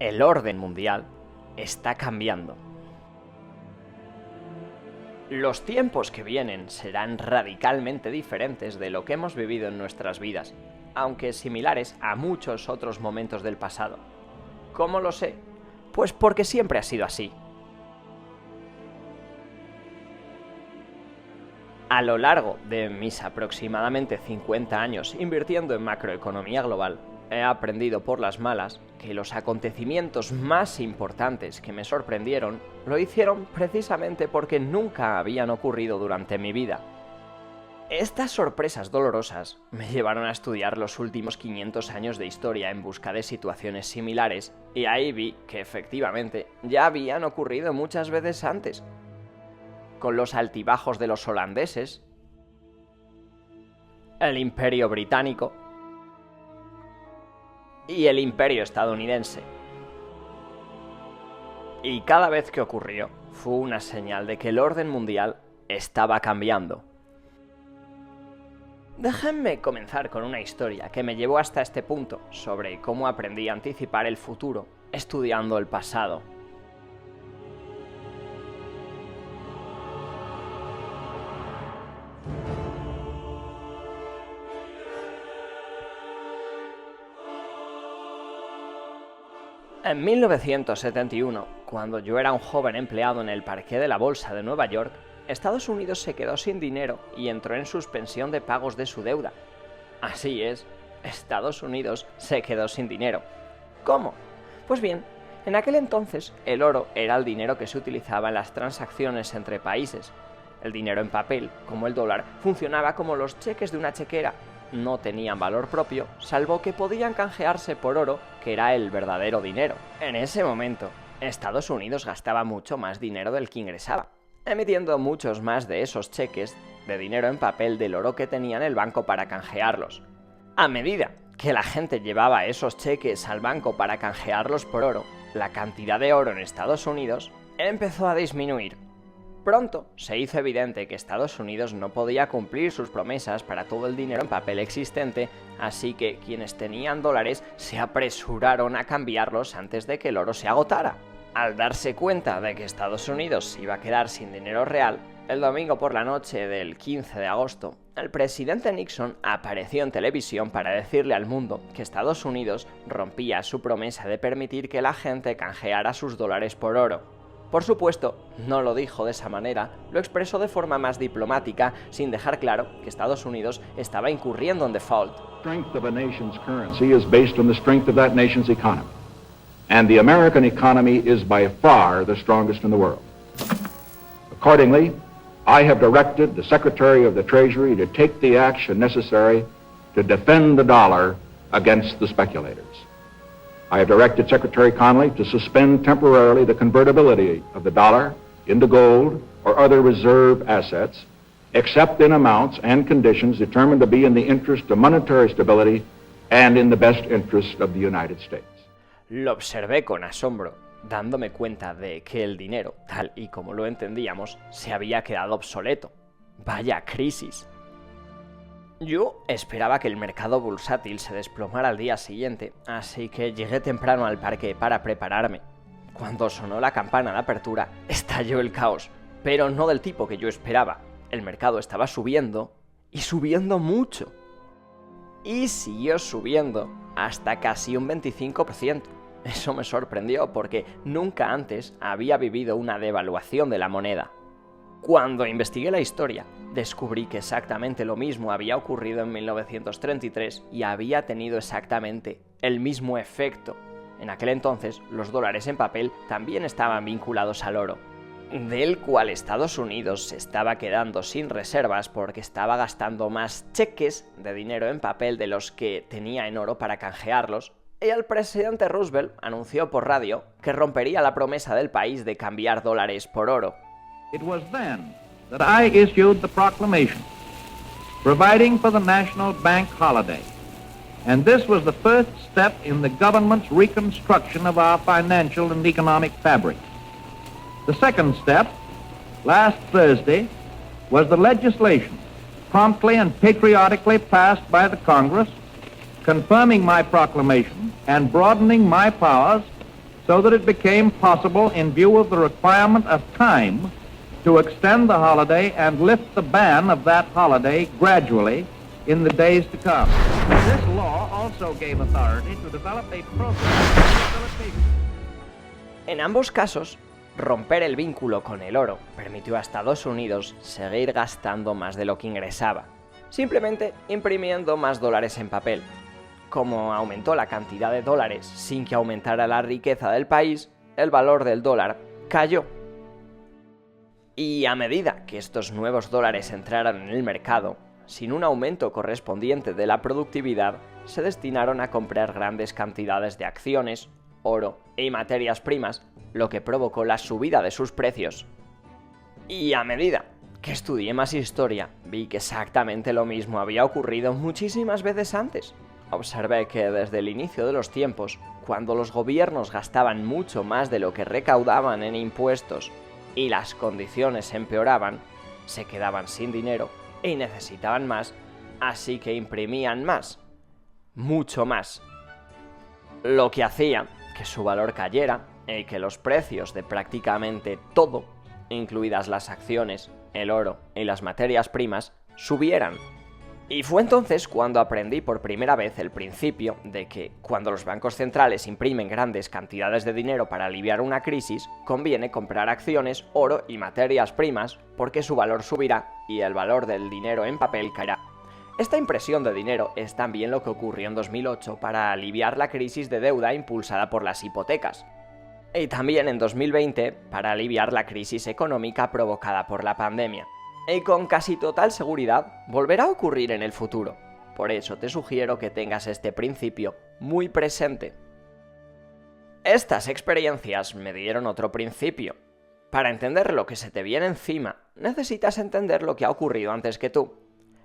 El orden mundial está cambiando. Los tiempos que vienen serán radicalmente diferentes de lo que hemos vivido en nuestras vidas, aunque similares a muchos otros momentos del pasado. ¿Cómo lo sé? Pues porque siempre ha sido así. A lo largo de mis aproximadamente 50 años invirtiendo en macroeconomía global, he aprendido por las malas que los acontecimientos más importantes que me sorprendieron lo hicieron precisamente porque nunca habían ocurrido durante mi vida. Estas sorpresas dolorosas me llevaron a estudiar los últimos 500 años de historia en busca de situaciones similares y ahí vi que efectivamente ya habían ocurrido muchas veces antes. Con los altibajos de los holandeses, el Imperio Británico y el Imperio Estadounidense. Y cada vez que ocurrió, fue una señal de que el orden mundial estaba cambiando. Déjenme comenzar con una historia que me llevó hasta este punto sobre cómo aprendí a anticipar el futuro estudiando el pasado. En 1971, cuando yo era un joven empleado en el parqué de la Bolsa de Nueva York, Estados Unidos se quedó sin dinero y entró en suspensión de pagos de su deuda. Así es, Estados Unidos se quedó sin dinero. ¿Cómo? Pues bien, en aquel entonces el oro era el dinero que se utilizaba en las transacciones entre países. El dinero en papel, como el dólar, funcionaba como los cheques de una chequera. No tenían valor propio, salvo que podían canjearse por oro, que era el verdadero dinero. En ese momento, Estados Unidos gastaba mucho más dinero del que ingresaba, emitiendo muchos más de esos cheques de dinero en papel del oro que tenía en el banco para canjearlos. A medida que la gente llevaba esos cheques al banco para canjearlos por oro, la cantidad de oro en Estados Unidos empezó a disminuir. Pronto se hizo evidente que Estados Unidos no podía cumplir sus promesas para todo el dinero en papel existente, así que quienes tenían dólares se apresuraron a cambiarlos antes de que el oro se agotara. Al darse cuenta de que Estados Unidos se iba a quedar sin dinero real, el domingo por la noche del 15 de agosto, el presidente Nixon apareció en televisión para decirle al mundo que Estados Unidos rompía su promesa de permitir que la gente canjeara sus dólares por oro. Por supuesto, no lo dijo de esa manera, lo expresó de forma más diplomática, sin dejar claro que Estados Unidos estaba incurriendo en default. The strength of a nation's currency is based on the strength of that nation's economy. And the American economy is by far the strongest in the world. Accordingly, I have directed the Secretary of the Treasury to take the action necessary to defend the dollar against the speculators. I have directed Secretary Connally to suspend temporarily the convertibility of the dollar into gold or other reserve assets, except in amounts and conditions determined to be in the interest of monetary stability and in the best interest of the United States. Lo observé con asombro, dándome cuenta de que el dinero, tal y como lo entendíamos, se había quedado obsoleto. ¡Vaya crisis! Yo esperaba que el mercado bursátil se desplomara al día siguiente, así que llegué temprano al parque para prepararme. Cuando sonó la campana de apertura, estalló el caos, pero no del tipo que yo esperaba. El mercado estaba subiendo, y subiendo mucho. Y siguió subiendo hasta casi un 25%. Eso me sorprendió porque nunca antes había vivido una devaluación de la moneda. Cuando investigué la historia, descubrí que exactamente lo mismo había ocurrido en 1933 y había tenido exactamente el mismo efecto. En aquel entonces, los dólares en papel también estaban vinculados al oro, del cual Estados Unidos se estaba quedando sin reservas porque estaba gastando más cheques de dinero en papel de los que tenía en oro para canjearlos, y el presidente Roosevelt anunció por radio que rompería la promesa del país de cambiar dólares por oro. It was then that I issued the proclamation providing for the national bank holiday, and this was the first step in the government's reconstruction of our financial and economic fabric. The second step, last Thursday, was the legislation promptly and patriotically passed by the Congress, confirming my proclamation and broadening my powers so that it became possible, in view of the requirement of time, to extend the holiday and lift the ban of that holiday gradually in the days to come. This law also gave authority to develop a program of rehabilitation. En ambos casos, romper el vínculo con el oro permitió a Estados Unidos seguir gastando más de lo que ingresaba, simplemente imprimiendo más dólares en papel. Como aumentó la cantidad de dólares sin que aumentara la riqueza del país, el valor del dólar cayó. Y a medida que estos nuevos dólares entraran en el mercado, sin un aumento correspondiente de la productividad, se destinaron a comprar grandes cantidades de acciones, oro y materias primas, lo que provocó la subida de sus precios. Y a medida que estudié más historia, vi que exactamente lo mismo había ocurrido muchísimas veces antes. Observé que desde el inicio de los tiempos, cuando los gobiernos gastaban mucho más de lo que recaudaban en impuestos y las condiciones empeoraban, se quedaban sin dinero y necesitaban más, así que imprimían más, mucho más. Lo que hacía que su valor cayera y que los precios de prácticamente todo, incluidas las acciones, el oro y las materias primas, subieran. Y fue entonces cuando aprendí por primera vez el principio de que, cuando los bancos centrales imprimen grandes cantidades de dinero para aliviar una crisis, conviene comprar acciones, oro y materias primas, porque su valor subirá y el valor del dinero en papel caerá. Esta impresión de dinero es también lo que ocurrió en 2008 para aliviar la crisis de deuda impulsada por las hipotecas. Y también en 2020 para aliviar la crisis económica provocada por la pandemia. Y con casi total seguridad volverá a ocurrir en el futuro. Por eso te sugiero que tengas este principio muy presente. Estas experiencias me dieron otro principio. Para entender lo que se te viene encima, necesitas entender lo que ha ocurrido antes que tú.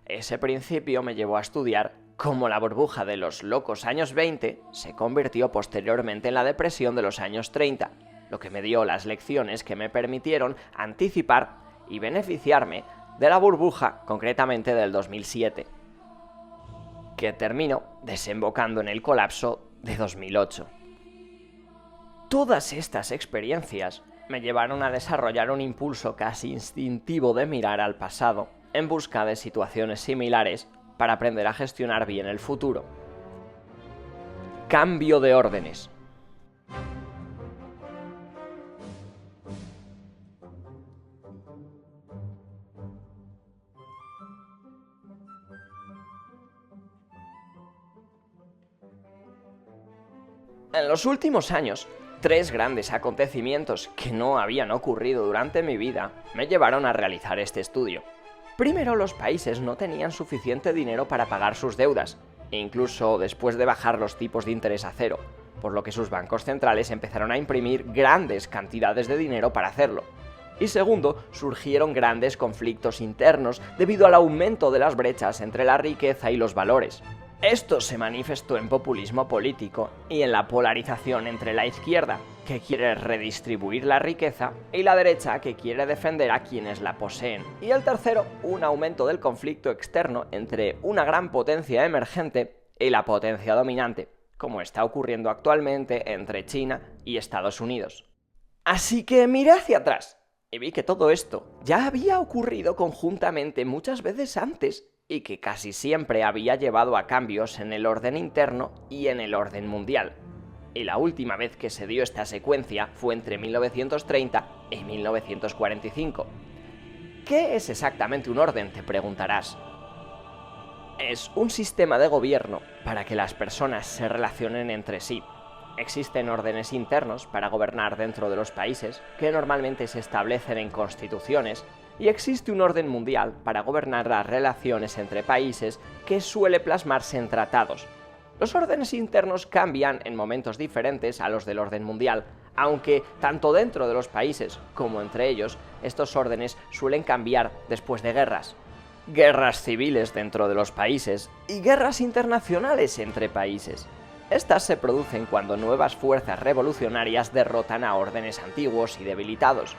Ese principio me llevó a estudiar cómo la burbuja de los locos años 20 se convirtió posteriormente en la depresión de los años 30, lo que me dio las lecciones que me permitieron anticipar y beneficiarme de la burbuja, concretamente del 2007, que terminó desembocando en el colapso de 2008. Todas estas experiencias me llevaron a desarrollar un impulso casi instintivo de mirar al pasado en busca de situaciones similares para aprender a gestionar bien el futuro. Cambio de órdenes. En los últimos años, 3 grandes acontecimientos que no habían ocurrido durante mi vida me llevaron a realizar este estudio. Primero, los países no tenían suficiente dinero para pagar sus deudas, incluso después de bajar los tipos de interés a cero, por lo que sus bancos centrales empezaron a imprimir grandes cantidades de dinero para hacerlo. Y segundo, surgieron grandes conflictos internos debido al aumento de las brechas entre la riqueza y los valores. Esto se manifestó en populismo político y en la polarización entre la izquierda, que quiere redistribuir la riqueza, y la derecha, que quiere defender a quienes la poseen. Y el tercero, un aumento del conflicto externo entre una gran potencia emergente y la potencia dominante, como está ocurriendo actualmente entre China y Estados Unidos. Así que miré hacia atrás y vi que todo esto ya había ocurrido conjuntamente muchas veces antes, y que casi siempre había llevado a cambios en el orden interno y en el orden mundial. Y la última vez que se dio esta secuencia fue entre 1930 y 1945. ¿Qué es exactamente un orden?, te preguntarás. Es un sistema de gobierno para que las personas se relacionen entre sí. Existen órdenes internos para gobernar dentro de los países, que normalmente se establecen en constituciones, y existe un orden mundial para gobernar las relaciones entre países, que suele plasmarse en tratados. Los órdenes internos cambian en momentos diferentes a los del orden mundial, aunque tanto dentro de los países como entre ellos, estos órdenes suelen cambiar después de guerras. Guerras civiles dentro de los países y guerras internacionales entre países. Estas se producen cuando nuevas fuerzas revolucionarias derrotan a órdenes antiguos y debilitados.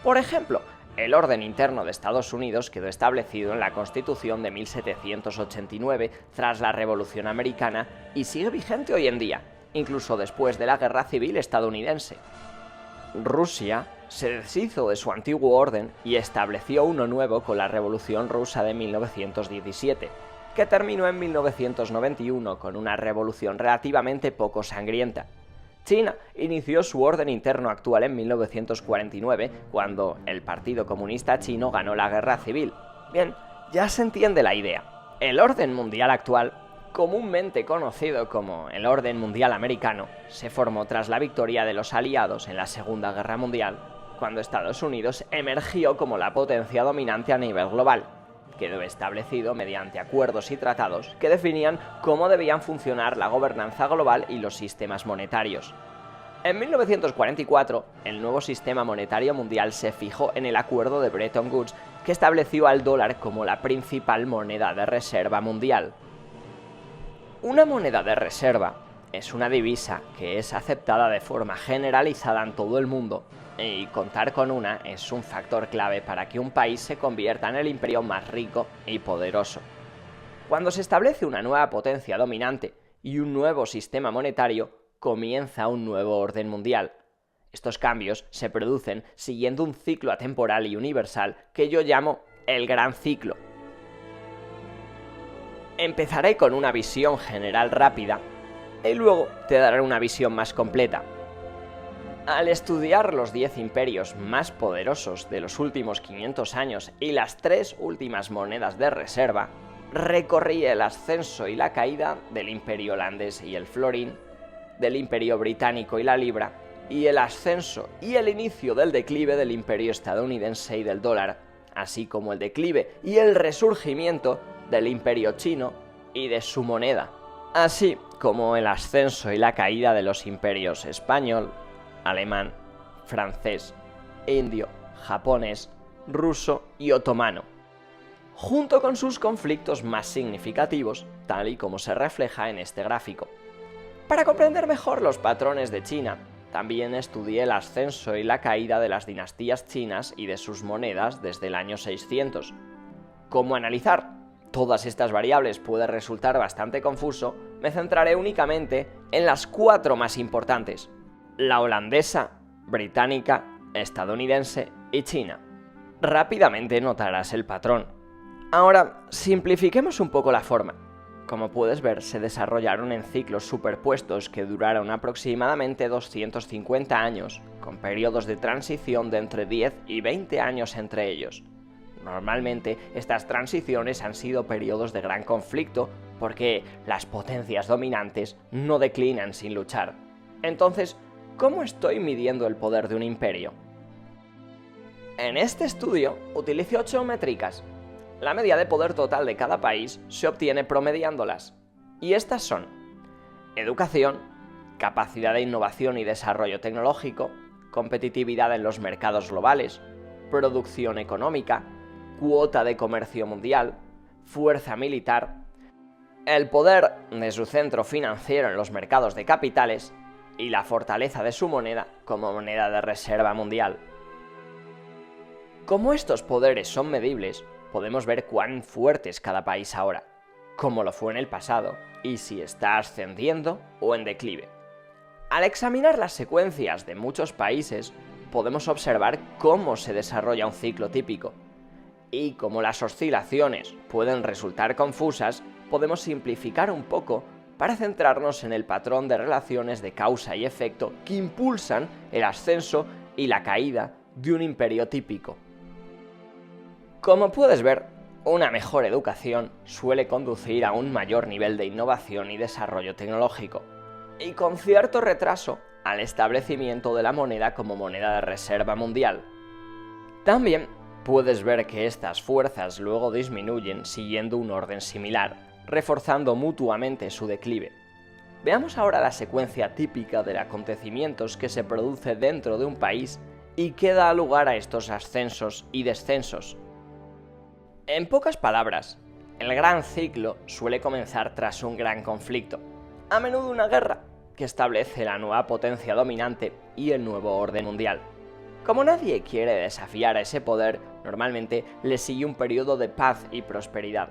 Por ejemplo, el orden interno de Estados Unidos quedó establecido en la Constitución de 1789 tras la Revolución Americana y sigue vigente hoy en día. incluso después de la Guerra Civil estadounidense. Rusia se deshizo de su antiguo orden y estableció uno nuevo con la Revolución Rusa de 1917, que terminó en 1991 con una revolución relativamente poco sangrienta. China inició su orden interno actual en 1949, cuando el Partido Comunista Chino ganó la Guerra Civil. Bien, ya se entiende la idea. El orden mundial actual, comúnmente conocido como el orden mundial americano, se formó tras la victoria de los aliados en la Segunda Guerra Mundial, cuando Estados Unidos emergió como la potencia dominante a nivel global. Quedó establecido mediante acuerdos y tratados que definían cómo debían funcionar la gobernanza global y los sistemas monetarios. En 1944, el nuevo sistema monetario mundial se fijó en el acuerdo de Bretton Woods, que estableció al dólar como la principal moneda de reserva mundial. Una moneda de reserva es una divisa que es aceptada de forma generalizada en todo el mundo, y contar con una es un factor clave para que un país se convierta en el imperio más rico y poderoso. Cuando se establece una nueva potencia dominante y un nuevo sistema monetario, comienza un nuevo orden mundial. Estos cambios se producen siguiendo un ciclo atemporal y universal que yo llamo el Gran Ciclo. Empezaré con una visión general rápida y luego te daré una visión más completa. Al estudiar los 10 imperios más poderosos de los últimos 500 años y las 3 últimas monedas de reserva, recorrí el ascenso y la caída del imperio holandés y el florín, del imperio británico y la libra, y el ascenso y el inicio del declive del imperio estadounidense y del dólar, así como el declive y el resurgimiento del imperio chino y de su moneda, así como el ascenso y la caída de los imperios español, alemán, francés, indio, japonés, ruso y otomano, junto con sus conflictos más significativos, tal y como se refleja en este gráfico. Para comprender mejor los patrones de China, también estudié el ascenso y la caída de las dinastías chinas y de sus monedas desde el año 600. ¿Cómo analizar todas estas variables puede resultar bastante confuso? Me centraré únicamente en las 4 más importantes: la holandesa, británica, estadounidense y china. Rápidamente notarás el patrón. Ahora, simplifiquemos un poco la forma. Como puedes ver, se desarrollaron en ciclos superpuestos que duraron aproximadamente 250 años, con periodos de transición de entre 10 y 20 años entre ellos. Normalmente, estas transiciones han sido periodos de gran conflicto porque las potencias dominantes no declinan sin luchar. Entonces, ¿cómo estoy midiendo el poder de un imperio? En este estudio utilicé 8 métricas. La media de poder total de cada país se obtiene promediándolas. Y estas son: educación, capacidad de innovación y desarrollo tecnológico, competitividad en los mercados globales, producción económica, cuota de comercio mundial, fuerza militar, el poder de su centro financiero en los mercados de capitales y la fortaleza de su moneda como moneda de reserva mundial. Como estos poderes son medibles, podemos ver cuán fuerte es cada país ahora, cómo lo fue en el pasado y si está ascendiendo o en declive. Al examinar las secuencias de muchos países, podemos observar cómo se desarrolla un ciclo típico. Y como las oscilaciones pueden resultar confusas, podemos simplificar un poco para centrarnos en el patrón de relaciones de causa y efecto que impulsan el ascenso y la caída de un imperio típico. Como puedes ver, una mejor educación suele conducir a un mayor nivel de innovación y desarrollo tecnológico, y con cierto retraso al establecimiento de la moneda como moneda de reserva mundial. También puedes ver que estas fuerzas luego disminuyen siguiendo un orden similar, reforzando mutuamente su declive. Veamos ahora la secuencia típica de acontecimientos que se produce dentro de un país y que da lugar a estos ascensos y descensos. En pocas palabras, el gran ciclo suele comenzar tras un gran conflicto, a menudo una guerra, que establece la nueva potencia dominante y el nuevo orden mundial. Como nadie quiere desafiar a ese poder, normalmente le sigue un periodo de paz y prosperidad.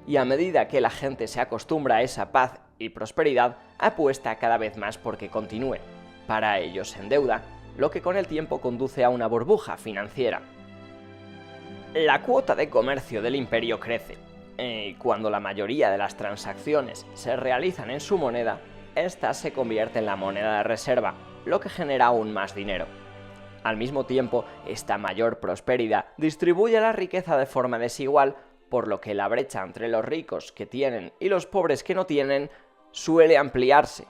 Y a medida que la gente se acostumbra a esa paz y prosperidad, apuesta cada vez más porque continúe. Para ello se endeuda, lo que con el tiempo conduce a una burbuja financiera. La cuota de comercio del imperio crece, y cuando la mayoría de las transacciones se realizan en su moneda, esta se convierte en la moneda de reserva, lo que genera aún más dinero. Al mismo tiempo, esta mayor prosperidad distribuye la riqueza de forma desigual, por lo que la brecha entre los ricos que tienen y los pobres que no tienen suele ampliarse.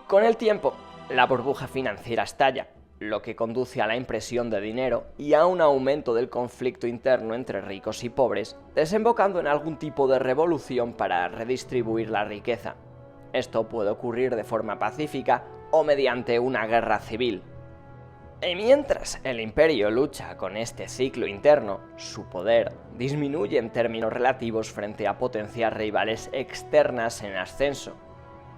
Con el tiempo, la burbuja financiera estalla, lo que conduce a la impresión de dinero y a un aumento del conflicto interno entre ricos y pobres, desembocando en algún tipo de revolución para redistribuir la riqueza. Esto puede ocurrir de forma pacífica o mediante una guerra civil. Y mientras el imperio lucha con este ciclo interno, su poder disminuye en términos relativos frente a potencias rivales externas en ascenso.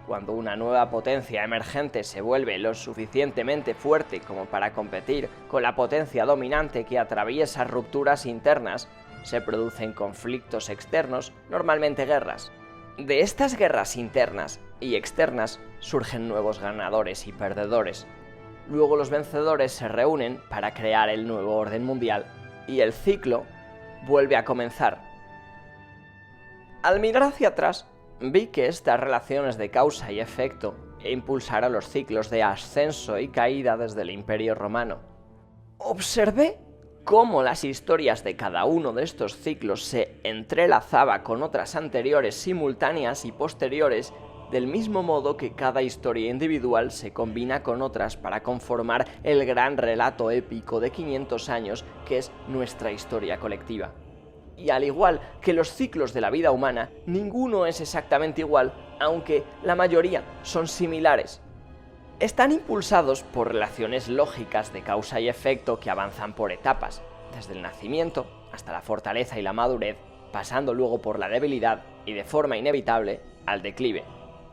Cuando una nueva potencia emergente se vuelve lo suficientemente fuerte como para competir con la potencia dominante que atraviesa rupturas internas, se producen conflictos externos, normalmente guerras. De estas guerras internas y externas surgen nuevos ganadores y perdedores. Luego los vencedores se reúnen para crear el nuevo orden mundial y el ciclo vuelve a comenzar. Al mirar hacia atrás, vi que estas relaciones de causa y efecto impulsaron los ciclos de ascenso y caída desde el Imperio Romano. Observé cómo las historias de cada uno de estos ciclos se entrelazaba con otras anteriores simultáneas y posteriores, del mismo modo que cada historia individual se combina con otras para conformar el gran relato épico de 500 años que es nuestra historia colectiva. Y al igual que los ciclos de la vida humana, ninguno es exactamente igual, aunque la mayoría son similares. Están impulsados por relaciones lógicas de causa y efecto que avanzan por etapas, desde el nacimiento hasta la fortaleza y la madurez, pasando luego por la debilidad y de forma inevitable al declive.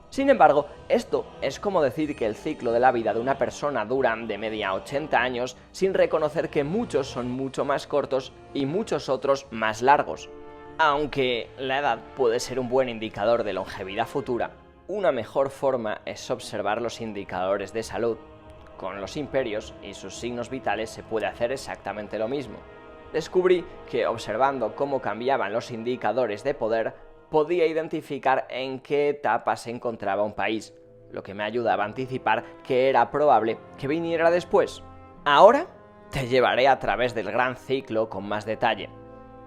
Sin embargo, esto es como decir que el ciclo de la vida de una persona dura de media 80 años sin reconocer que muchos son mucho más cortos y muchos otros más largos. Aunque la edad puede ser un buen indicador de longevidad futura, una mejor forma es observar los indicadores de salud. Con los imperios y sus signos vitales se puede hacer exactamente lo mismo. Descubrí que observando cómo cambiaban los indicadores de poder, podía identificar en qué etapa se encontraba un país, lo que me ayudaba a anticipar que era probable que viniera después. Ahora te llevaré a través del gran ciclo con más detalle.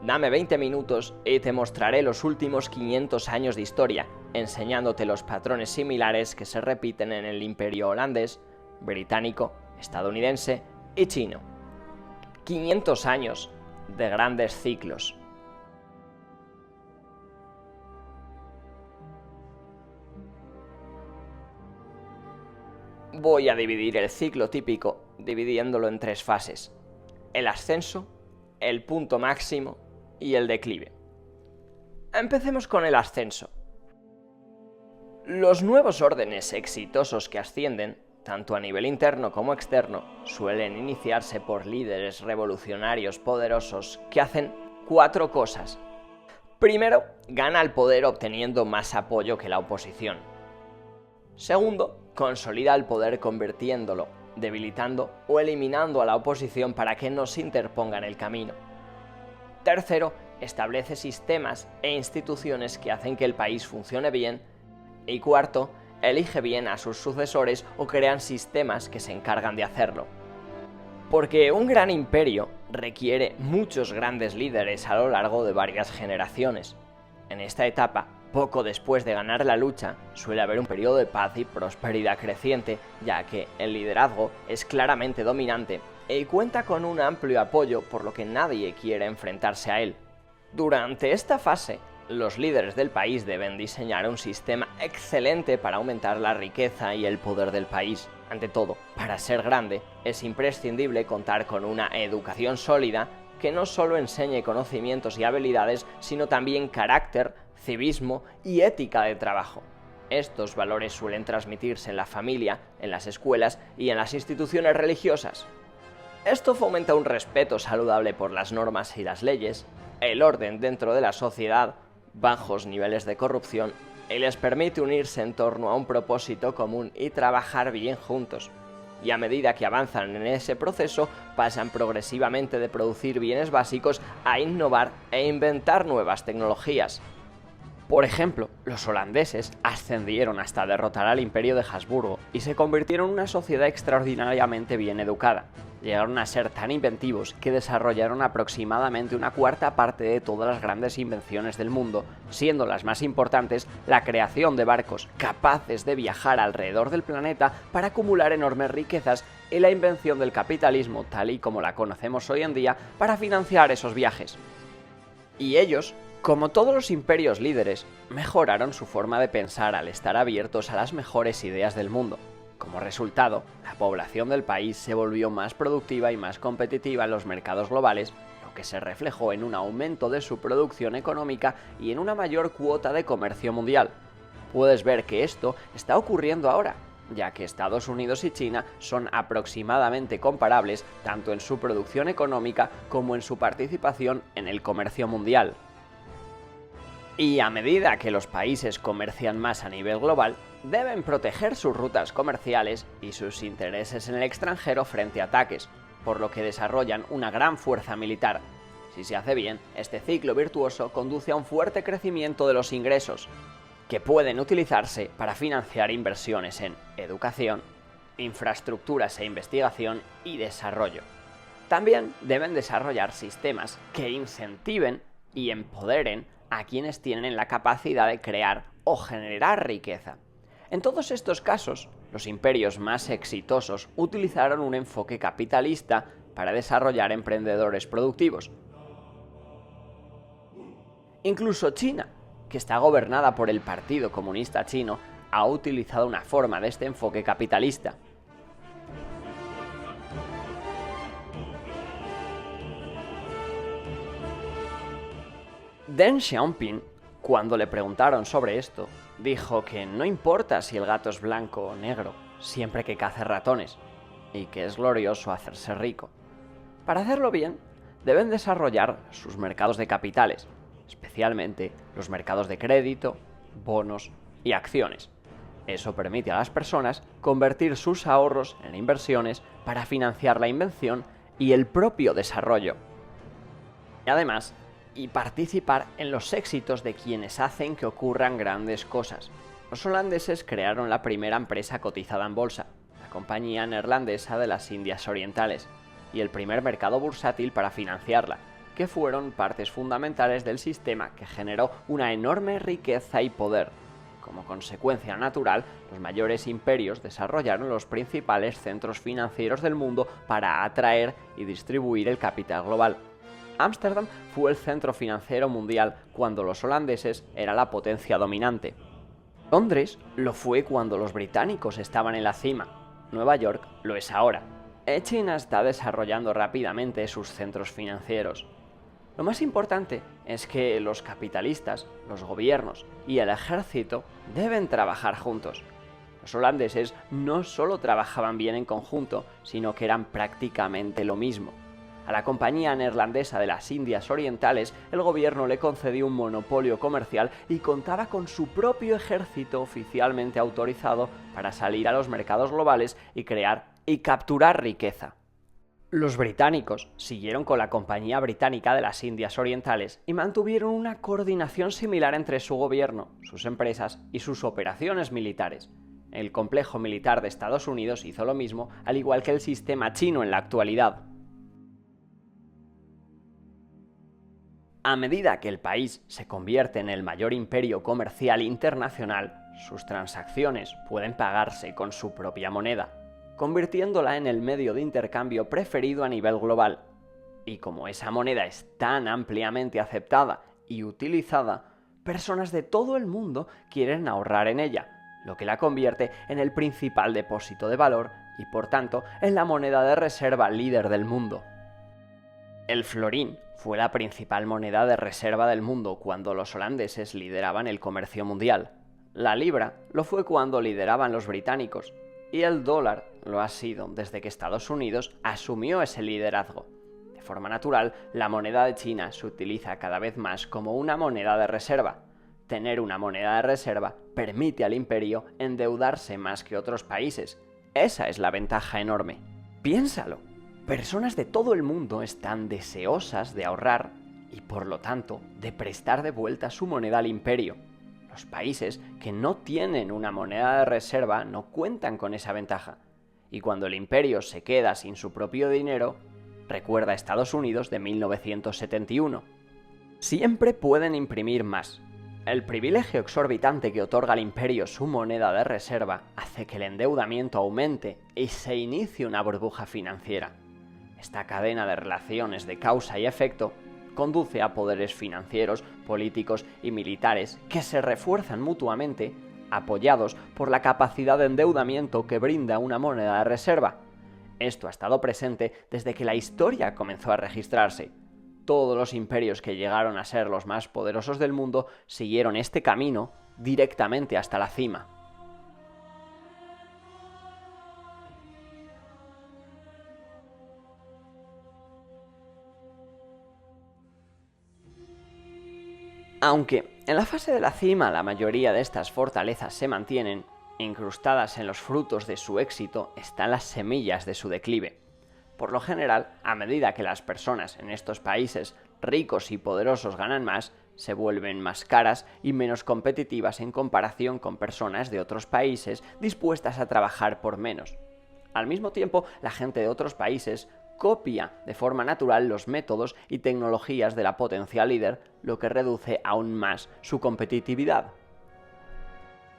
Dame 20 minutos y te mostraré los últimos 500 años de historia, enseñándote los patrones similares que se repiten en el imperio holandés, británico, estadounidense y chino. 500 años de grandes ciclos. Voy a dividir el ciclo típico dividiéndolo en 3 fases: el ascenso, el punto máximo y el declive. Empecemos con el ascenso. Los nuevos órdenes exitosos que ascienden, tanto a nivel interno como externo, suelen iniciarse por líderes revolucionarios poderosos que hacen 4 cosas. Primero, gana el poder obteniendo más apoyo que la oposición. Segundo, consolida el poder convirtiéndolo, debilitando o eliminando a la oposición para que no se interponga en el camino. Tercero, establece sistemas e instituciones que hacen que el país funcione bien. Y cuarto, elige bien a sus sucesores o crean sistemas que se encargan de hacerlo. Porque un gran imperio requiere muchos grandes líderes a lo largo de varias generaciones. En esta etapa, poco después de ganar la lucha, suele haber un periodo de paz y prosperidad creciente, ya que el liderazgo es claramente dominante y cuenta con un amplio apoyo, por lo que nadie quiere enfrentarse a él. Durante esta fase, los líderes del país deben diseñar un sistema excelente para aumentar la riqueza y el poder del país. Ante todo, para ser grande, es imprescindible contar con una educación sólida que no solo enseñe conocimientos y habilidades, sino también carácter, civismo y ética de trabajo. Estos valores suelen transmitirse en la familia, en las escuelas y en las instituciones religiosas. Esto fomenta un respeto saludable por las normas y las leyes, el orden dentro de la sociedad, bajos niveles de corrupción y les permite unirse en torno a un propósito común y trabajar bien juntos. Y a medida que avanzan en ese proceso, pasan progresivamente de producir bienes básicos a innovar e inventar nuevas tecnologías. Por ejemplo, los holandeses ascendieron hasta derrotar al Imperio de Habsburgo y se convirtieron en una sociedad extraordinariamente bien educada. Llegaron a ser tan inventivos que desarrollaron aproximadamente una cuarta parte de todas las grandes invenciones del mundo, siendo las más importantes la creación de barcos capaces de viajar alrededor del planeta para acumular enormes riquezas y la invención del capitalismo tal y como la conocemos hoy en día para financiar esos viajes. Y ellos, como todos los imperios líderes, mejoraron su forma de pensar al estar abiertos a las mejores ideas del mundo. Como resultado, la población del país se volvió más productiva y más competitiva en los mercados globales, lo que se reflejó en un aumento de su producción económica y en una mayor cuota de comercio mundial. Puedes ver que esto está ocurriendo ahora, ya que Estados Unidos y China son aproximadamente comparables tanto en su producción económica como en su participación en el comercio mundial. Y a medida que los países comercian más a nivel global, deben proteger sus rutas comerciales y sus intereses en el extranjero frente a ataques, por lo que desarrollan una gran fuerza militar. Si se hace bien, este ciclo virtuoso conduce a un fuerte crecimiento de los ingresos, que pueden utilizarse para financiar inversiones en educación, infraestructuras e investigación y desarrollo. También deben desarrollar sistemas que incentiven y empoderen a quienes tienen la capacidad de crear o generar riqueza. En todos estos casos, los imperios más exitosos utilizaron un enfoque capitalista para desarrollar emprendedores productivos. Incluso China, que está gobernada por el Partido Comunista Chino, ha utilizado una forma de este enfoque capitalista. Deng Xiaoping, cuando le preguntaron sobre esto, dijo que no importa si el gato es blanco o negro, siempre que cace ratones, y que es glorioso hacerse rico. Para hacerlo bien, deben desarrollar sus mercados de capitales, especialmente los mercados de crédito, bonos y acciones. Eso permite a las personas convertir sus ahorros en inversiones para financiar la invención y el propio desarrollo. Y además, participar en los éxitos de quienes hacen que ocurran grandes cosas. Los holandeses crearon la primera empresa cotizada en bolsa, la Compañía Neerlandesa de las Indias Orientales, y el primer mercado bursátil para financiarla, que fueron partes fundamentales del sistema que generó una enorme riqueza y poder. Como consecuencia natural, los mayores imperios desarrollaron los principales centros financieros del mundo para atraer y distribuir el capital global. Ámsterdam fue el centro financiero mundial cuando los holandeses eran la potencia dominante. Londres lo fue cuando los británicos estaban en la cima. Nueva York lo es ahora. China está desarrollando rápidamente sus centros financieros. Lo más importante es que los capitalistas, los gobiernos y el ejército deben trabajar juntos. Los holandeses no solo trabajaban bien en conjunto, sino que eran prácticamente lo mismo. A la Compañía Neerlandesa de las Indias Orientales, el gobierno le concedió un monopolio comercial y contaba con su propio ejército oficialmente autorizado para salir a los mercados globales y crear y capturar riqueza. Los británicos siguieron con la Compañía Británica de las Indias Orientales y mantuvieron una coordinación similar entre su gobierno, sus empresas y sus operaciones militares. El complejo militar de Estados Unidos hizo lo mismo, al igual que el sistema chino en la actualidad. A medida que el país se convierte en el mayor imperio comercial internacional, sus transacciones pueden pagarse con su propia moneda, convirtiéndola en el medio de intercambio preferido a nivel global. Y como esa moneda es tan ampliamente aceptada y utilizada, personas de todo el mundo quieren ahorrar en ella, lo que la convierte en el principal depósito de valor y, por tanto, en la moneda de reserva líder del mundo. El florín fue la principal moneda de reserva del mundo cuando los holandeses lideraban el comercio mundial. La libra lo fue cuando lideraban los británicos, y el dólar lo ha sido desde que Estados Unidos asumió ese liderazgo. De forma natural, la moneda de China se utiliza cada vez más como una moneda de reserva, Tener una moneda de reserva permite al imperio endeudarse más que otros países. Esa es la ventaja enorme. Piénsalo. Personas de todo el mundo están deseosas de ahorrar y por lo tanto de prestar de vuelta su moneda al imperio. Los países que no tienen una moneda de reserva no cuentan con esa ventaja. Y cuando el imperio se queda sin su propio dinero, recuerda a Estados Unidos de 1971. Siempre pueden imprimir más. El privilegio exorbitante que otorga al imperio su moneda de reserva hace que el endeudamiento aumente y se inicie una burbuja financiera. Esta cadena de relaciones de causa y efecto conduce a poderes financieros, políticos y militares que se refuerzan mutuamente, apoyados por la capacidad de endeudamiento que brinda una moneda de reserva. Esto ha estado presente desde que la historia comenzó a registrarse. Todos los imperios que llegaron a ser los más poderosos del mundo siguieron este camino directamente hasta la cima. Aunque en la fase de la cima la mayoría de estas fortalezas se mantienen, incrustadas en los frutos de su éxito están las semillas de su declive. Por lo general, a medida que las personas en estos países ricos y poderosos ganan más, se vuelven más caras y menos competitivas en comparación con personas de otros países dispuestas a trabajar por menos. Al mismo tiempo, la gente de otros países copia de forma natural los métodos y tecnologías de la potencia líder, lo que reduce aún más su competitividad.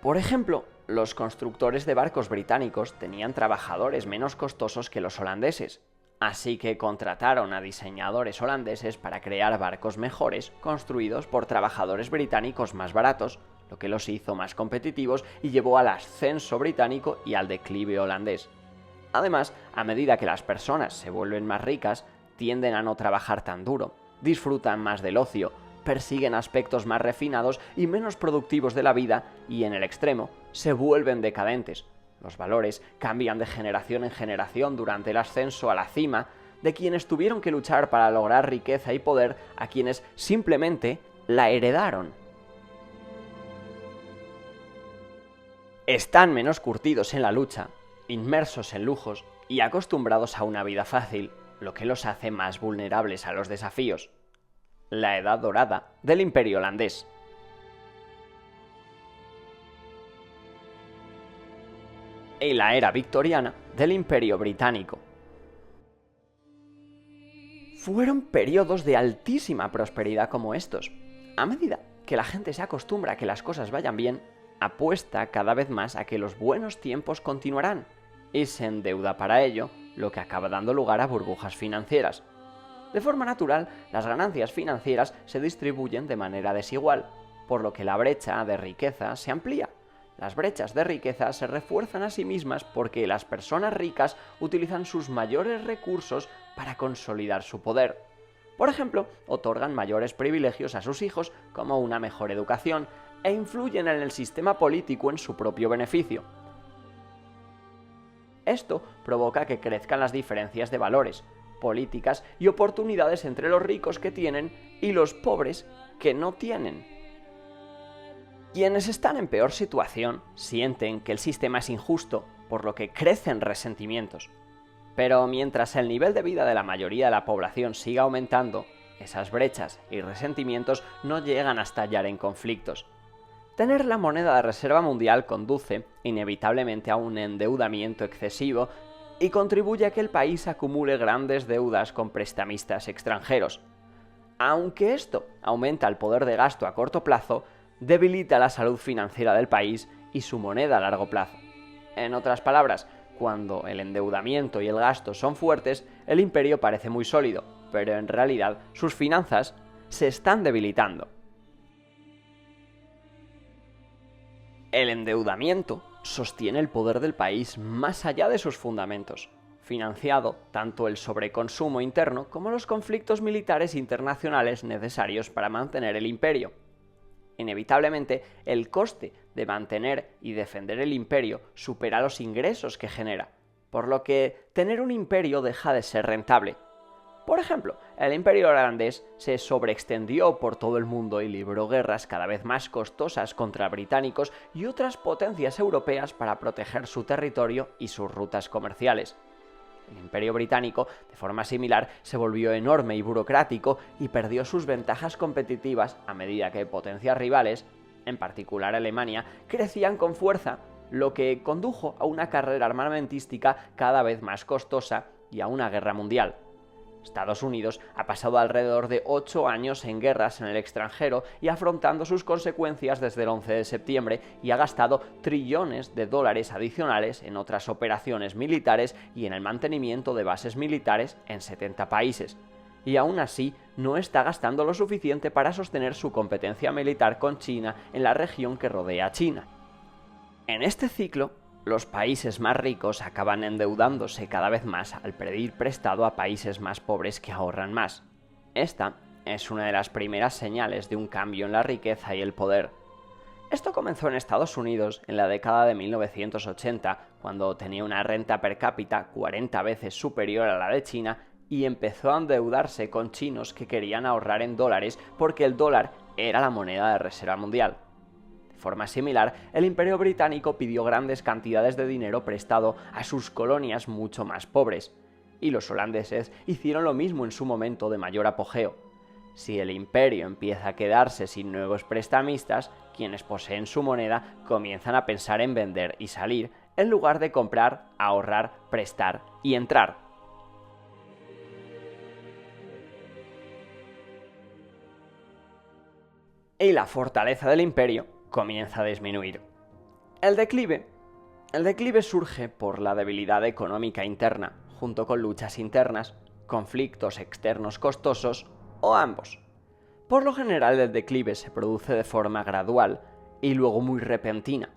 Por ejemplo, los constructores de barcos británicos tenían trabajadores menos costosos que los holandeses, así que contrataron a diseñadores holandeses para crear barcos mejores construidos por trabajadores británicos más baratos, lo que los hizo más competitivos y llevó al ascenso británico y al declive holandés. Además, a medida que las personas se vuelven más ricas, tienden a no trabajar tan duro, disfrutan más del ocio, persiguen aspectos más refinados y menos productivos de la vida y, en el extremo, se vuelven decadentes. Los valores cambian de generación en generación durante el ascenso a la cima, de quienes tuvieron que luchar para lograr riqueza y poder a quienes simplemente la heredaron. Están menos curtidos en la lucha, inmersos en lujos y acostumbrados a una vida fácil, lo que los hace más vulnerables a los desafíos. La edad dorada del Imperio holandés. Y la era victoriana del Imperio británico. Fueron periodos de altísima prosperidad como estos. A medida que la gente se acostumbra a que las cosas vayan bien, apuesta cada vez más a que los buenos tiempos continuarán y se endeuda para ello, lo que acaba dando lugar a burbujas financieras. De forma natural, las ganancias financieras se distribuyen de manera desigual, por lo que la brecha de riqueza se amplía. Las brechas de riqueza se refuerzan a sí mismas porque las personas ricas utilizan sus mayores recursos para consolidar su poder. Por ejemplo, otorgan mayores privilegios a sus hijos, como una mejor educación, e influyen en el sistema político en su propio beneficio. Esto provoca que crezcan las diferencias de valores, políticas y oportunidades entre los ricos que tienen y los pobres que no tienen. Quienes están en peor situación sienten que el sistema es injusto, por lo que crecen resentimientos. Pero mientras el nivel de vida de la mayoría de la población siga aumentando, esas brechas y resentimientos no llegan a estallar en conflictos. Tener la moneda de reserva mundial conduce inevitablemente a un endeudamiento excesivo y contribuye a que el país acumule grandes deudas con prestamistas extranjeros. Aunque esto aumenta el poder de gasto a corto plazo, debilita la salud financiera del país y su moneda a largo plazo. En otras palabras, cuando el endeudamiento y el gasto son fuertes, el imperio parece muy sólido, pero en realidad sus finanzas se están debilitando. El endeudamiento sostiene el poder del país más allá de sus fundamentos, financiado tanto el sobreconsumo interno como los conflictos militares internacionales necesarios para mantener el imperio. Inevitablemente, el coste de mantener y defender el imperio supera los ingresos que genera, por lo que tener un imperio deja de ser rentable. Por ejemplo, el Imperio holandés se sobreextendió por todo el mundo y libró guerras cada vez más costosas contra británicos y otras potencias europeas para proteger su territorio y sus rutas comerciales. El Imperio británico, de forma similar, se volvió enorme y burocrático y perdió sus ventajas competitivas a medida que potencias rivales, en particular Alemania, crecían con fuerza, lo que condujo a una carrera armamentística cada vez más costosa y a una guerra mundial. Estados Unidos ha pasado alrededor de 8 años en guerras en el extranjero y afrontando sus consecuencias desde el 11 de septiembre y ha gastado trillones de dólares adicionales en otras operaciones militares y en el mantenimiento de bases militares en 70 países. Y aún así no está gastando lo suficiente para sostener su competencia militar con China en la región que rodea a China. En este ciclo, los países más ricos acaban endeudándose cada vez más al pedir prestado a países más pobres que ahorran más. Esta es una de las primeras señales de un cambio en la riqueza y el poder. Esto comenzó en Estados Unidos en la década de 1980, cuando tenía una renta per cápita 40 veces superior a la de China y empezó a endeudarse con chinos que querían ahorrar en dólares porque el dólar era la moneda de reserva mundial. De forma similar, el Imperio británico pidió grandes cantidades de dinero prestado a sus colonias mucho más pobres, y los holandeses hicieron lo mismo en su momento de mayor apogeo. Si el imperio empieza a quedarse sin nuevos prestamistas, quienes poseen su moneda comienzan a pensar en vender y salir, en lugar de comprar, ahorrar, prestar y entrar. Y la fortaleza del imperio comienza a disminuir. El declive surge por la debilidad económica interna, junto con luchas internas, conflictos externos costosos o ambos. Por lo general el declive se produce de forma gradual y luego muy repentina.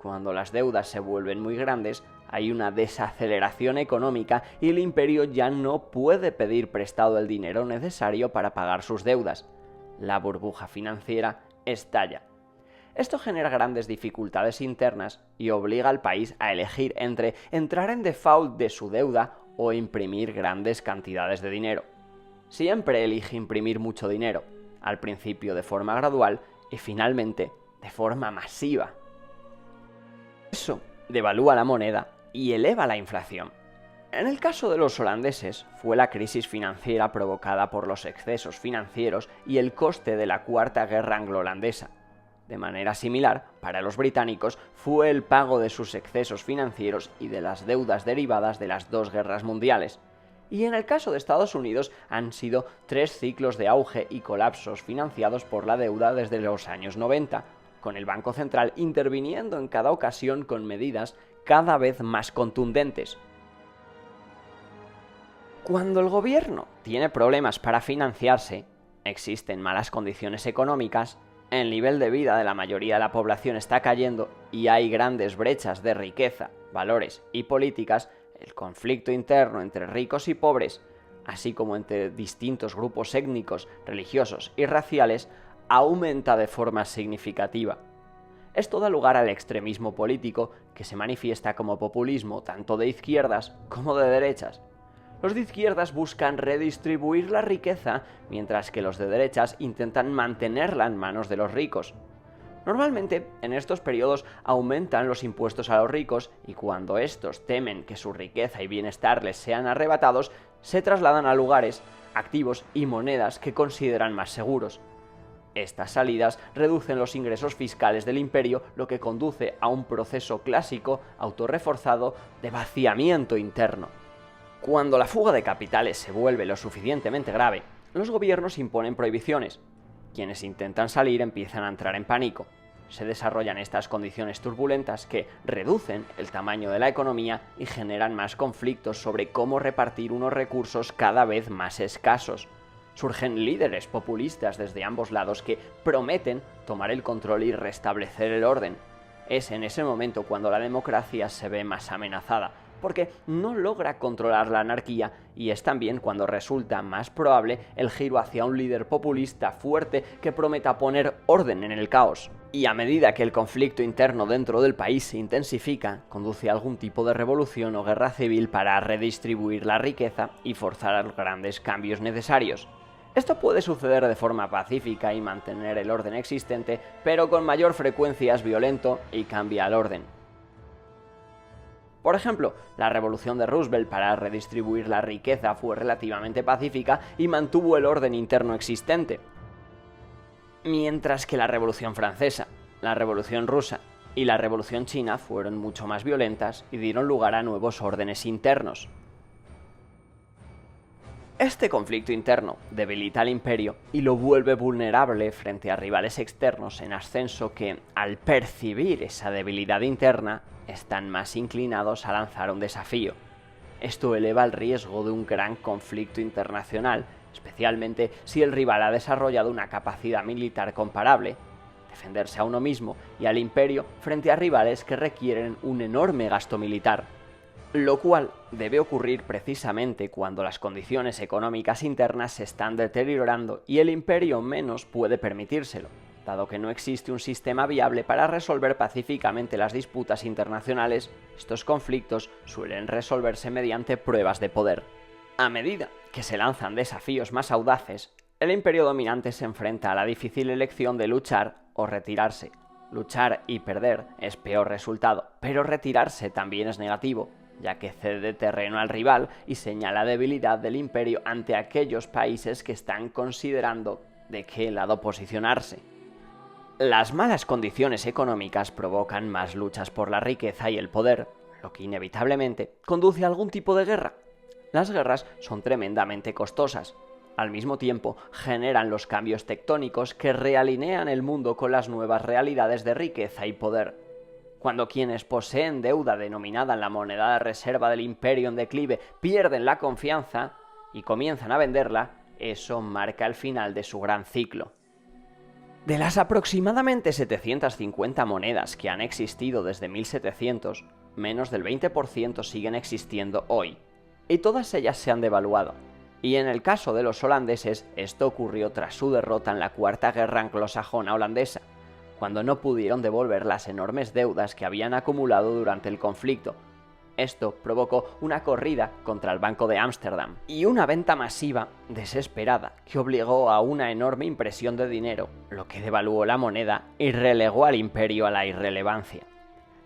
Cuando las deudas se vuelven muy grandes, hay una desaceleración económica y el imperio ya no puede pedir prestado el dinero necesario para pagar sus deudas. La burbuja financiera estalla. Esto genera grandes dificultades internas y obliga al país a elegir entre entrar en default de su deuda o imprimir grandes cantidades de dinero. Siempre elige imprimir mucho dinero, al principio de forma gradual y finalmente de forma masiva. Eso devalúa la moneda y eleva la inflación. En el caso de los holandeses, fue la crisis financiera provocada por los excesos financieros y el coste de la Cuarta Guerra Anglo-Holandesa. De manera similar, para los británicos, fue el pago de sus excesos financieros y de las deudas derivadas de las dos guerras mundiales. Y en el caso de Estados Unidos, han sido 3 ciclos de auge y colapsos financiados por la deuda desde los años 90, con el Banco Central interviniendo en cada ocasión con medidas cada vez más contundentes. Cuando el gobierno tiene problemas para financiarse, existen malas condiciones económicas, el nivel de vida de la mayoría de la población está cayendo y hay grandes brechas de riqueza, valores y políticas, el conflicto interno entre ricos y pobres, así como entre distintos grupos étnicos, religiosos y raciales, aumenta de forma significativa. Esto da lugar al extremismo político, que se manifiesta como populismo tanto de izquierdas como de derechas. Los de izquierdas buscan redistribuir la riqueza, mientras que los de derechas intentan mantenerla en manos de los ricos. Normalmente, en estos periodos aumentan los impuestos a los ricos y cuando estos temen que su riqueza y bienestar les sean arrebatados, se trasladan a lugares, activos y monedas que consideran más seguros. Estas salidas reducen los ingresos fiscales del imperio, lo que conduce a un proceso clásico, autorreforzado, de vaciamiento interno. Cuando la fuga de capitales se vuelve lo suficientemente grave, los gobiernos imponen prohibiciones. Quienes intentan salir empiezan a entrar en pánico. Se desarrollan estas condiciones turbulentas que reducen el tamaño de la economía y generan más conflictos sobre cómo repartir unos recursos cada vez más escasos. Surgen líderes populistas desde ambos lados que prometen tomar el control y restablecer el orden. Es en ese momento cuando la democracia se ve más amenazada, porque no logra controlar la anarquía y es también cuando resulta más probable el giro hacia un líder populista fuerte que prometa poner orden en el caos. Y a medida que el conflicto interno dentro del país se intensifica, conduce a algún tipo de revolución o guerra civil para redistribuir la riqueza y forzar los grandes cambios necesarios. Esto puede suceder de forma pacífica y mantener el orden existente, pero con mayor frecuencia es violento y cambia el orden. Por ejemplo, la revolución de Roosevelt para redistribuir la riqueza fue relativamente pacífica y mantuvo el orden interno existente. Mientras que la Revolución Francesa, la Revolución Rusa y la Revolución China fueron mucho más violentas y dieron lugar a nuevos órdenes internos. Este conflicto interno debilita al imperio y lo vuelve vulnerable frente a rivales externos en ascenso que, al percibir esa debilidad interna, están más inclinados a lanzar un desafío. Esto eleva el riesgo de un gran conflicto internacional, especialmente si el rival ha desarrollado una capacidad militar comparable. Defenderse a uno mismo y al imperio frente a rivales que requieren un enorme gasto militar. Lo cual debe ocurrir precisamente cuando las condiciones económicas internas se están deteriorando y el imperio menos puede permitírselo, dado que no existe un sistema viable para resolver pacíficamente las disputas internacionales. Estos conflictos suelen resolverse mediante pruebas de poder. A medida que se lanzan desafíos más audaces, el imperio dominante se enfrenta a la difícil elección de luchar o retirarse. Luchar y perder es peor resultado, pero retirarse también es negativo, ya que cede terreno al rival y señala debilidad del imperio ante aquellos países que están considerando de qué lado posicionarse. Las malas condiciones económicas provocan más luchas por la riqueza y el poder, lo que inevitablemente conduce a algún tipo de guerra. Las guerras son tremendamente costosas. Al mismo tiempo, generan los cambios tectónicos que realinean el mundo con las nuevas realidades de riqueza y poder. Cuando quienes poseen deuda denominada en la moneda de reserva del imperio en declive pierden la confianza y comienzan a venderla, eso marca el final de su gran ciclo. De las aproximadamente 750 monedas que han existido desde 1700, menos del 20% siguen existiendo hoy, y todas ellas se han devaluado. Y en el caso de los holandeses, esto ocurrió tras su derrota en la Cuarta Guerra Anglosajona Holandesa, cuando no pudieron devolver las enormes deudas que habían acumulado durante el conflicto. Esto provocó una corrida contra el Banco de Ámsterdam y una venta masiva, desesperada, que obligó a una enorme impresión de dinero, lo que devaluó la moneda y relegó al imperio a la irrelevancia.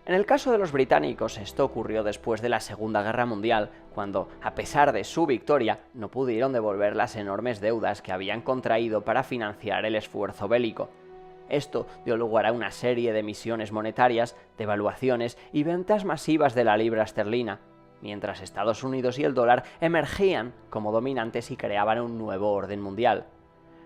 En el caso de los británicos, esto ocurrió después de la Segunda Guerra Mundial, cuando, a pesar de su victoria, no pudieron devolver las enormes deudas que habían contraído para financiar el esfuerzo bélico. Esto dio lugar a una serie de emisiones monetarias, devaluaciones y ventas masivas de la libra esterlina, mientras Estados Unidos y el dólar emergían como dominantes y creaban un nuevo orden mundial.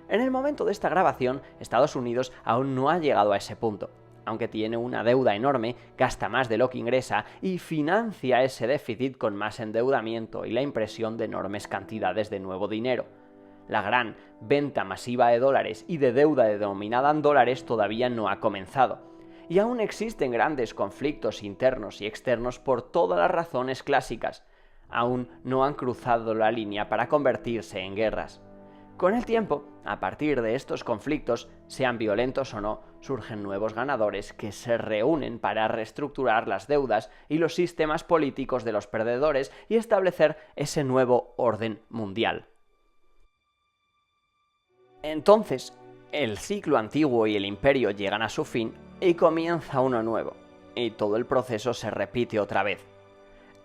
En el momento de esta grabación, Estados Unidos aún no ha llegado a ese punto. Aunque tiene una deuda enorme, gasta más de lo que ingresa y financia ese déficit con más endeudamiento y la impresión de enormes cantidades de nuevo dinero. La gran venta masiva de dólares y de deuda denominada en dólares todavía no ha comenzado, y aún existen grandes conflictos internos y externos por todas las razones clásicas. Aún no han cruzado la línea para convertirse en guerras. Con el tiempo, a partir de estos conflictos, sean violentos o no, surgen nuevos ganadores que se reúnen para reestructurar las deudas y los sistemas políticos de los perdedores y establecer ese nuevo orden mundial. Entonces, el ciclo antiguo y el imperio llegan a su fin y comienza uno nuevo, y todo el proceso se repite otra vez.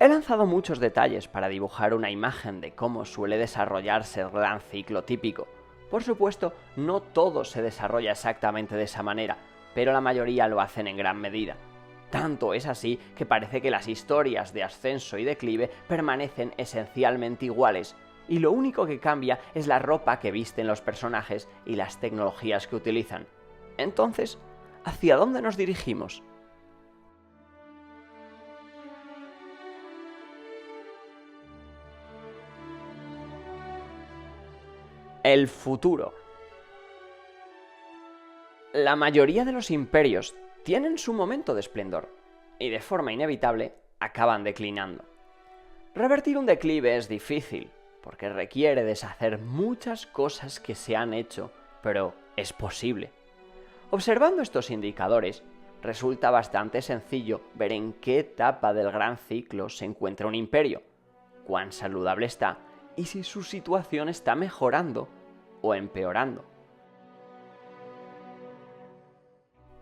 He lanzado muchos detalles para dibujar una imagen de cómo suele desarrollarse el gran ciclo típico. Por supuesto, no todo se desarrolla exactamente de esa manera, pero la mayoría lo hacen en gran medida. Tanto es así que parece que las historias de ascenso y declive permanecen esencialmente iguales, y lo único que cambia es la ropa que visten los personajes y las tecnologías que utilizan. Entonces, ¿hacia dónde nos dirigimos? El futuro. La mayoría de los imperios tienen su momento de esplendor, y de forma inevitable acaban declinando. Revertir un declive es difícil, porque requiere deshacer muchas cosas que se han hecho, pero es posible. Observando estos indicadores, resulta bastante sencillo ver en qué etapa del gran ciclo se encuentra un imperio, cuán saludable está y si su situación está mejorando o empeorando.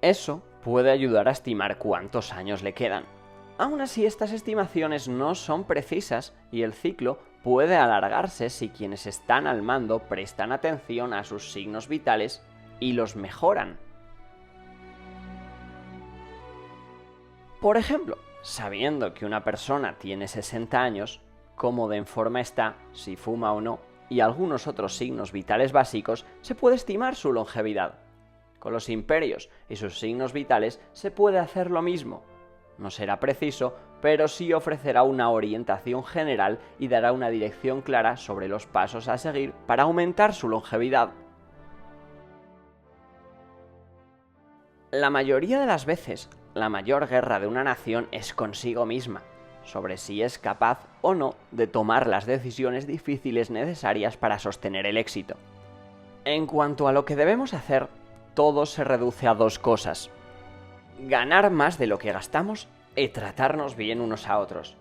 Eso puede ayudar a estimar cuántos años le quedan. Aún así, estas estimaciones no son precisas y el ciclo puede alargarse si quienes están al mando prestan atención a sus signos vitales y los mejoran. Por ejemplo, sabiendo que una persona tiene 60 años, cómo de en forma está, si fuma o no, y algunos otros signos vitales básicos, se puede estimar su longevidad. Con los imperios y sus signos vitales se puede hacer lo mismo. No será preciso, pero sí ofrecerá una orientación general y dará una dirección clara sobre los pasos a seguir para aumentar su longevidad. La mayoría de las veces, la mayor guerra de una nación es consigo misma, sobre si es capaz o no de tomar las decisiones difíciles necesarias para sostener el éxito. En cuanto a lo que debemos hacer, todo se reduce a dos cosas: ganar más de lo que gastamos y tratarnos bien unos a otros.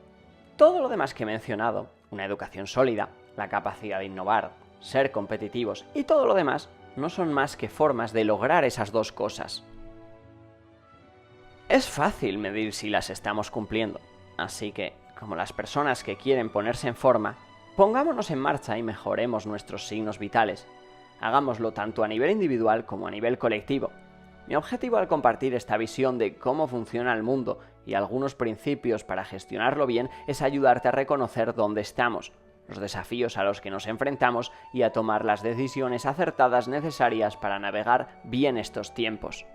Todo lo demás que he mencionado, una educación sólida, la capacidad de innovar, ser competitivos y todo lo demás, no son más que formas de lograr esas dos cosas. Es fácil medir si las estamos cumpliendo, así que, como las personas que quieren ponerse en forma, pongámonos en marcha y mejoremos nuestros signos vitales. Hagámoslo tanto a nivel individual como a nivel colectivo. Mi objetivo al compartir esta visión de cómo funciona el mundo y algunos principios para gestionarlo bien es ayudarte a reconocer dónde estamos, los desafíos a los que nos enfrentamos y a tomar las decisiones acertadas necesarias para navegar bien estos tiempos.